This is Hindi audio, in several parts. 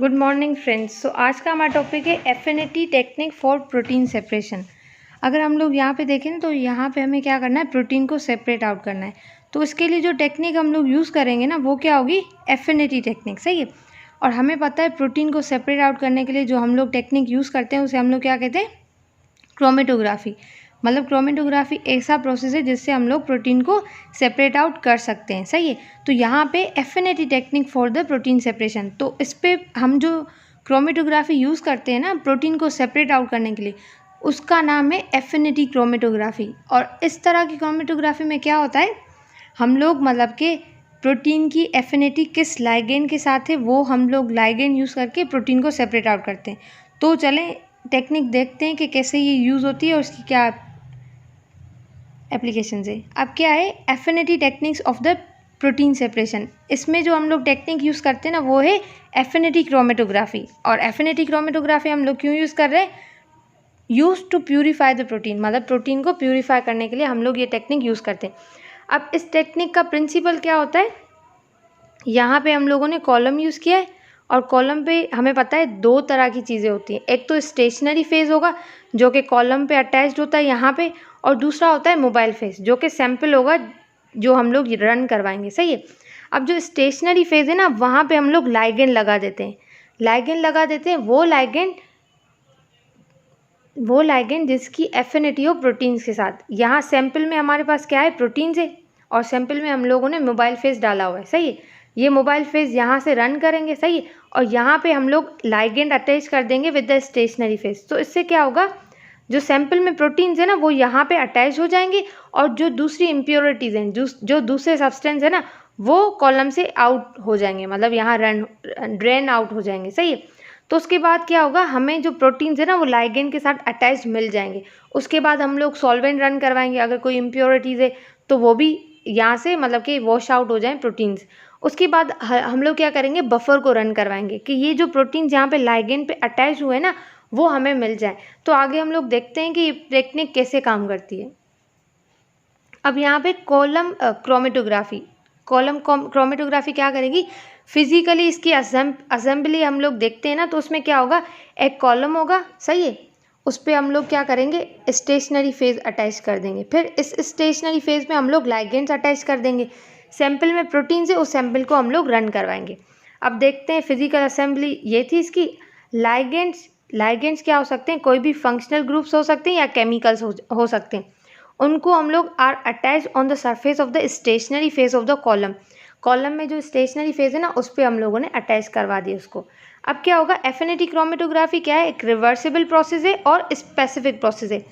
Good morning friends. आज का हमारा टॉपिक है affinity technique for protein separation. अगर हम लोग यहाँ पे देखें ना तो यहाँ पे हमें क्या करना है, प्रोटीन को सेपरेट आउट करना है। तो इसके लिए जो टेक्निक हम लोग यूज़ करेंगे ना वो क्या होगी, एफिनिटी टेक्निक। सही है। और हमें पता है प्रोटीन को सेपरेट आउट करने के लिए जो हम लोग टेक्निक यूज़ करते हैं उसे हम लोग क्या कहते हैं, क्रोमेटोग्राफी। मतलब क्रोमेटोग्राफी ऐसा प्रोसेस है जिससे हम लोग प्रोटीन को सेपरेट आउट कर सकते हैं। सही है। तो यहाँ पे affinity technique for the protein separation, तो इस पे हम जो क्रोमेटोग्राफी यूज़ करते हैं ना प्रोटीन को सेपरेट आउट करने के लिए, उसका नाम है एफिनिटी क्रोमेटोग्राफी। और इस तरह की क्रोमेटोग्राफी में क्या होता है, हम लोग मतलब कि प्रोटीन की एफिनिटी किस लाइगेंड के साथ है वो हम लोग लाइगेंड यूज़ करके प्रोटीन को सेपरेट आउट करते हैं। तो चलें टेक्निक देखते हैं कि कैसे ये यूज़ होती है और उसकी क्या एप्लीकेशन है। अब क्या है affinity techniques of the protein separation. इसमें जो हम लोग टेक्निक यूज़ करते हैं ना वो है एफिनिटी क्रोमेटोग्राफी। और एफिनिटी क्रोमेटोग्राफी हम लोग क्यों यूज़ कर रहे हैं, use to purify the protein, मतलब प्रोटीन को प्यूरीफाई करने के लिए हम लोग ये टेक्निक यूज़ करते हैं। अब इस टेक्निक का प्रिंसिपल क्या होता है, यहाँ पे हम लोगों ने कॉलम यूज़ किया है और कॉलम पे हमें पता है दो तरह की चीज़ें होती हैं। एक तो स्टेशनरी फेज़ होगा जो कि कॉलम पे अटैच्ड होता है यहाँ पे, और दूसरा होता है मोबाइल फेज़ जो कि सैंपल होगा जो हम लोग रन करवाएंगे। सही है। अब जो स्टेशनरी फेज़ है ना वहाँ पे हम लोग लाइगेंड लगा देते हैं। लाइगेंड लगा देते हैं वो लाइगेंड जिसकी एफिनिटी हो प्रोटीन्स के साथ। यहाँ सैंपल में हमारे पास क्या है, प्रोटीन्स है, और सैंपल में हम लोगों ने मोबाइल फेज़ डाला हुआ है। सही है। ये मोबाइल फेज़ यहाँ से रन करेंगे। सही है। और यहाँ पे हम लोग लाइगेंड अटैच कर देंगे विद द स्टेशनरी फेज़। तो इससे क्या होगा, जो सैंपल में प्रोटीन्स है ना वो यहाँ पे अटैच हो जाएंगे, और जो दूसरी इम्प्योरिटीज़ हैं जो दूसरे सब्सटेंस है ना वो कॉलम से आउट हो जाएंगे, मतलब यहाँ ड्रेन आउट हो जाएंगे। सही है। तो उसके बाद क्या होगा, हमें जो प्रोटीन्स है ना वो लाइगेंड के साथ अटैच मिल जाएंगे। उसके बाद हम लोग सॉल्वेंट रन करवाएंगे, अगर कोई इम्प्योरिटीज़ है तो वो भी यहाँ से मतलब कि वॉश आउट हो जाएं प्रोटीन्स। उसके बाद हम लोग क्या करेंगे, बफर को रन करवाएंगे कि ये जो प्रोटीन्स यहाँ पे लाइगेंड पे अटैच हुए ना वो हमें मिल जाए। तो आगे हम लोग देखते हैं कि ये टेक्निक कैसे काम करती है। अब यहाँ पे कॉलम क्रोमेटोग्राफी क्या करेगी, फिजिकली इसकी असेंबली हम लोग देखते हैं ना तो उसमें क्या होगा, एक कॉलम होगा। सही है। उस पर हम लोग क्या करेंगे, स्टेशनरी फेज़ अटैच कर देंगे। फिर इस स्टेशनरी फेज़ में हम लोग लाइगेंड्स अटैच कर देंगे। सैंपल में प्रोटीन से उस सैंपल को हम लोग रन करवाएंगे। अब देखते हैं फिजिकल असेंबली ये थी इसकी। लाइगेंड्स क्या हो सकते हैं, कोई भी फंक्शनल ग्रुप्स हो सकते हैं या केमिकल्स हो सकते हैं। उनको हम लोग are attach on the surface of the stationary phase of the column. Column में जो स्टेशनरी फेज है ना उस पर हम लोगों ने अटैच करवा दिया उसको। अब क्या होगा, एफिनिटी क्रोमेटोग्राफी क्या है, एक रिवर्सिबल प्रोसेस है और स्पेसिफिक प्रोसेस है।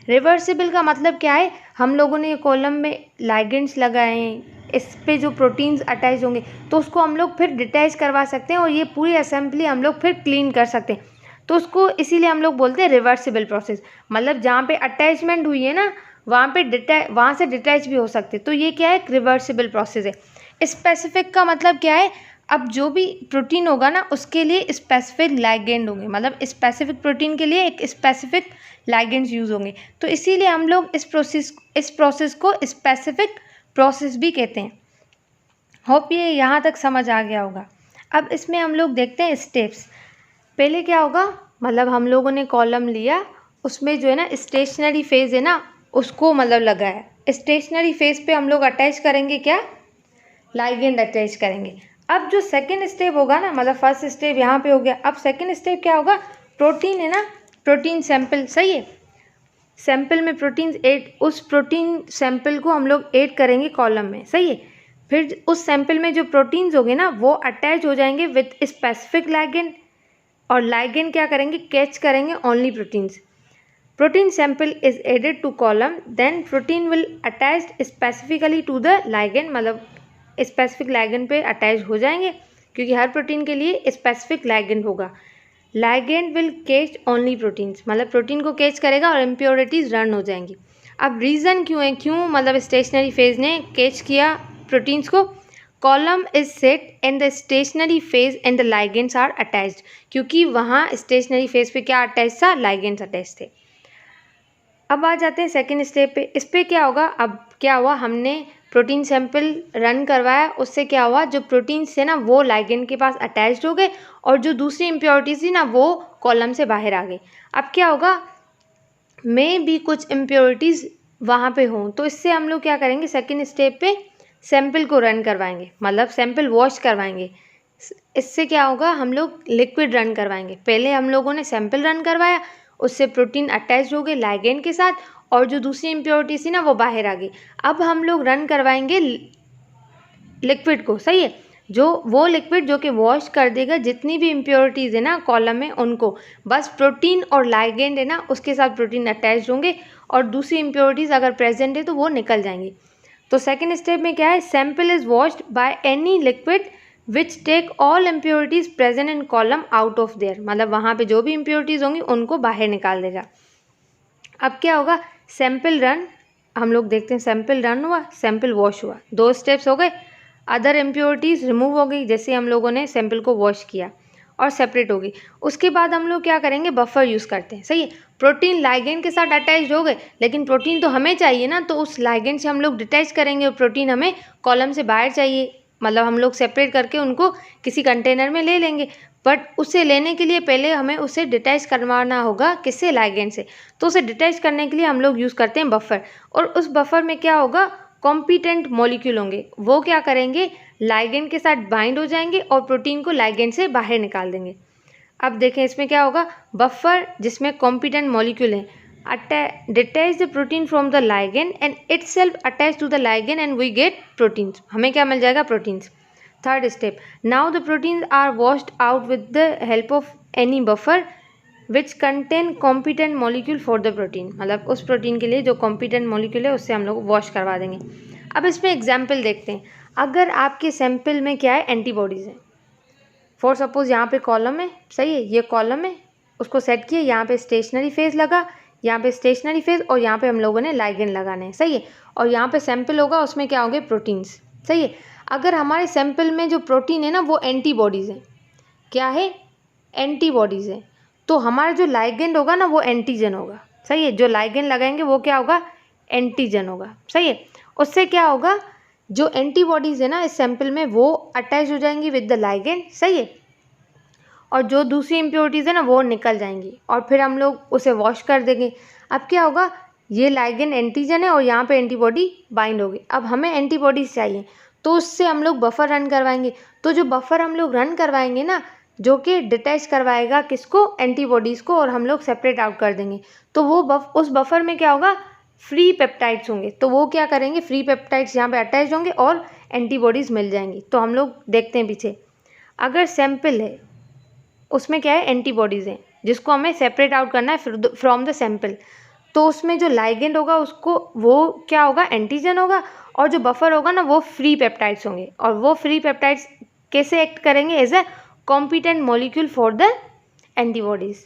रिवर्सिबल का मतलब क्या है, हम लोगों ने कॉलम में लाइगेंड्स लगाए हैं, इस पे जो प्रोटीन्स अटैच होंगे तो उसको हम लोग फिर डिटैच करवा सकते हैं और ये पूरी असेंबली हम लोग फिर क्लीन कर सकते हैं। तो उसको इसीलिए हम लोग बोलते हैं रिवर्सिबल प्रोसेस। मतलब जहाँ पे अटैचमेंट हुई है ना वहाँ से डिटैच भी हो सकते। तो ये क्या है, रिवर्सिबल प्रोसेस है। स्पेसिफिक का मतलब क्या है, अब जो भी प्रोटीन होगा ना उसके लिए स्पेसिफिक लाइगेंड होंगे, मतलब स्पेसिफिक प्रोटीन के लिए एक स्पेसिफिक लाइगेंड्स यूज़ होंगे। तो इसीलिए हम लोग इस प्रोसेस को स्पेसिफिक प्रोसेस भी कहते हैं। होप ये यहाँ तक समझ आ गया होगा। अब इसमें हम लोग देखते हैं स्टेप्स। पहले क्या होगा, मतलब हम लोगों ने कॉलम लिया, उसमें जो है ना स्टेशनरी फेज़ है ना उसको मतलब लगाया। स्टेशनरी फेज़ पे हम लोग अटैच करेंगे क्या, लाइगेंड अटैच करेंगे। अब जो सेकंड स्टेप होगा ना, मतलब फर्स्ट स्टेप यहाँ पे हो गया, अब सेकंड स्टेप क्या होगा, प्रोटीन है ना, प्रोटीन सैंपल। सही है। सैंपल में प्रोटीन उस प्रोटीन सैंपल को हम लोग ऐड करेंगे कॉलम में। सही है। फिर उस सैंपल में जो प्रोटीन्स होंगे ना वो अटैच हो जाएंगे विद स्पेसिफिक लाइगेंड, और लाइगेंड क्या करेंगे, कैच करेंगे only proteins. Protein sample is added to column, then protein will attached specifically to the ligand, मतलब स्पेसिफिक लाइगेंड पे अटैच हो जाएंगे क्योंकि हर प्रोटीन के लिए स्पेसिफिक लाइगेंड होगा। Ligand will catch only proteins, मतलब प्रोटीन को कैच करेगा और इम्प्योरिटीज रन हो जाएंगी। अब रीज़न क्यों है, क्यों मतलब स्टेशनरी फेज ने कैच किया प्रोटीन्स को, column is set in the stationary phase and the ligands are attached, क्योंकि वहाँ स्टेशनरी फेज पे क्या अटैच था, लाइगेंड्स अटैच थे। अब आ जाते हैं सेकेंड स्टेप पे। इस पर क्या होगा, अब क्या हुआ, हमने प्रोटीन सैंपल रन करवाया, उससे क्या हुआ, जो प्रोटीन्स थे ना वो लाइगेंड के पास अटैच्ड हो गए और जो दूसरी इम्प्योरिटीज थी ना वो कॉलम से बाहर आ गई। अब क्या होगा, में भी कुछ इम्प्योरिटीज़ वहाँ पे हों, तो इससे हम लोग क्या करेंगे, सेकेंड स्टेप पे सैंपल को रन करवाएंगे, मतलब सैंपल वॉश करवाएंगे। इससे क्या होगा, हम लोग लिक्विड रन करवाएंगे। पहले हम लोगों ने सैंपल रन करवाया, उससे प्रोटीन अटैच हो गए लाइगेंड के साथ और जो दूसरी इम्प्योरिटी थी ना वो बाहर आ गई। अब हम लोग रन करवाएंगे लिक्विड को, सही है, जो वो लिक्विड जो कि वॉश कर देगा जितनी भी इम्प्योरिटीज़ है ना कॉलम में उनको, बस प्रोटीन और लाइगेंड है ना उसके साथ प्रोटीन अटैच होंगे और दूसरी इम्प्योरिटीज़ अगर प्रेजेंट है तो वो निकल जाएंगी। तो सेकेंड स्टेप में क्या है, sample is washed by any liquid which take all impurities present in column out of there, मतलब वहाँ पे जो भी इम्प्योरिटीज़ होंगी उनको बाहर निकाल देगा। अब क्या होगा, सैंपल रन, हम लोग देखते हैं सैंपल रन हुआ, सैंपल वॉश हुआ, 2 स्टेप्स हो गए। अदर इम्प्योरिटीज़ रिमूव हो गई जैसे हम लोगों ने सैंपल को वॉश किया और सेपरेट हो गई। उसके बाद हम लोग क्या करेंगे, बफर यूज़ करते हैं, सही है। प्रोटीन लाइगेंड के साथ अटैच हो गए, लेकिन प्रोटीन तो हमें चाहिए ना, तो उस लाइगेंड से हम लोग डिटैच करेंगे और प्रोटीन हमें कॉलम से बाहर चाहिए, मतलब हम लोग सेपरेट करके उनको किसी कंटेनर में ले लेंगे। बट उसे लेने के लिए पहले हमें उसे डिटैच करवाना होगा, किससे, लाइगेंड से। तो उसे डिटैच करने के लिए हम लोग यूज़ करते हैं बफर, और उस बफर में क्या होगा, कॉम्पिटेंट मॉलिक्यूल होंगे, वो क्या करेंगे, लाइगेंड के साथ बाइंड हो जाएंगे और प्रोटीन को लाइगेंड से बाहर निकाल देंगे। अब देखें इसमें क्या होगा, बफर जिसमें कॉम्पिटेंट मॉलिक्यूल है detach the protein from the ligand and itself attach to the ligand and we get proteins, हमें क्या मिल जाएगा, proteins. Third step, now the proteins are washed out with the help of any buffer which contain competent molecule for the protein, मतलब उस प्रोटीन के लिए जो कॉम्पिटेंट मॉलिक्यूल है उससे हम लोग वॉश करवा देंगे। अब इसमें एग्जाम्पल देखते हैं, अगर आपके सैंपल में क्या है, एंटीबॉडीज़ हैं, फॉर सपोज यहाँ पे कॉलम है, सही है, ये कॉलम है, उसको सेट किए, यहाँ पे स्टेशनरी फेज लगा, यहाँ पे स्टेशनरी फेज और यहाँ पे हम लोगों ने लाइगेंड लगाने हैं, सही है, और यहाँ पे सैंपल होगा, उसमें क्या होंगे, प्रोटीन्स, सही है। अगर हमारे सैंपल में जो प्रोटीन है ना वो एंटीबॉडीज़ है, क्या है, एंटीबॉडीज़ है, तो हमारा जो लाइगेंड होगा ना वो एंटीजन होगा, सही है, जो लाइगेंड लगाएंगे वो क्या होगा, एंटीजन होगा, सही है। उससे क्या होगा, जो एंटीबॉडीज़ है ना इस सैंपल में वो अटैच हो जाएंगी विद द लाइगेंड, सही है, और जो दूसरी इम्प्योरिटीज़ है ना वो निकल जाएंगी और फिर हम लोग उसे वॉश कर देंगे। अब क्या होगा, ये लाइगेंड एंटीजन है और यहाँ पे एंटीबॉडी बाइंड होगी। अब हमें एंटीबॉडीज़ चाहिए तो उससे हम लोग बफर रन करवाएंगे, तो जो बफर हम लोग रन करवाएंगे ना जो कि डिटैच करवाएगा किसको, एंटीबॉडीज़ को, और हम लोग सेपरेट आउट कर देंगे। तो वो उस बफर में क्या होगा, फ्री पेप्टाइड्स होंगे, तो वो क्या करेंगे, फ्री पेप्टाइड्स यहाँ पे अटैच होंगे और एंटीबॉडीज़ मिल जाएंगी। तो हम लोग देखते हैं पीछे, अगर सैंपल है उसमें क्या है, एंटीबॉडीज़ हैं जिसको हमें सेपरेट आउट करना है फ्रॉम द सैंपल, तो उसमें जो लाइगेंड होगा उसको वो क्या होगा, एंटीजन होगा, और जो बफर होगा ना वो फ्री पेप्टाइड्स होंगे, और वो फ्री पेप्टाइड्स कैसे एक्ट करेंगे, as a competent molecule for the antibodies.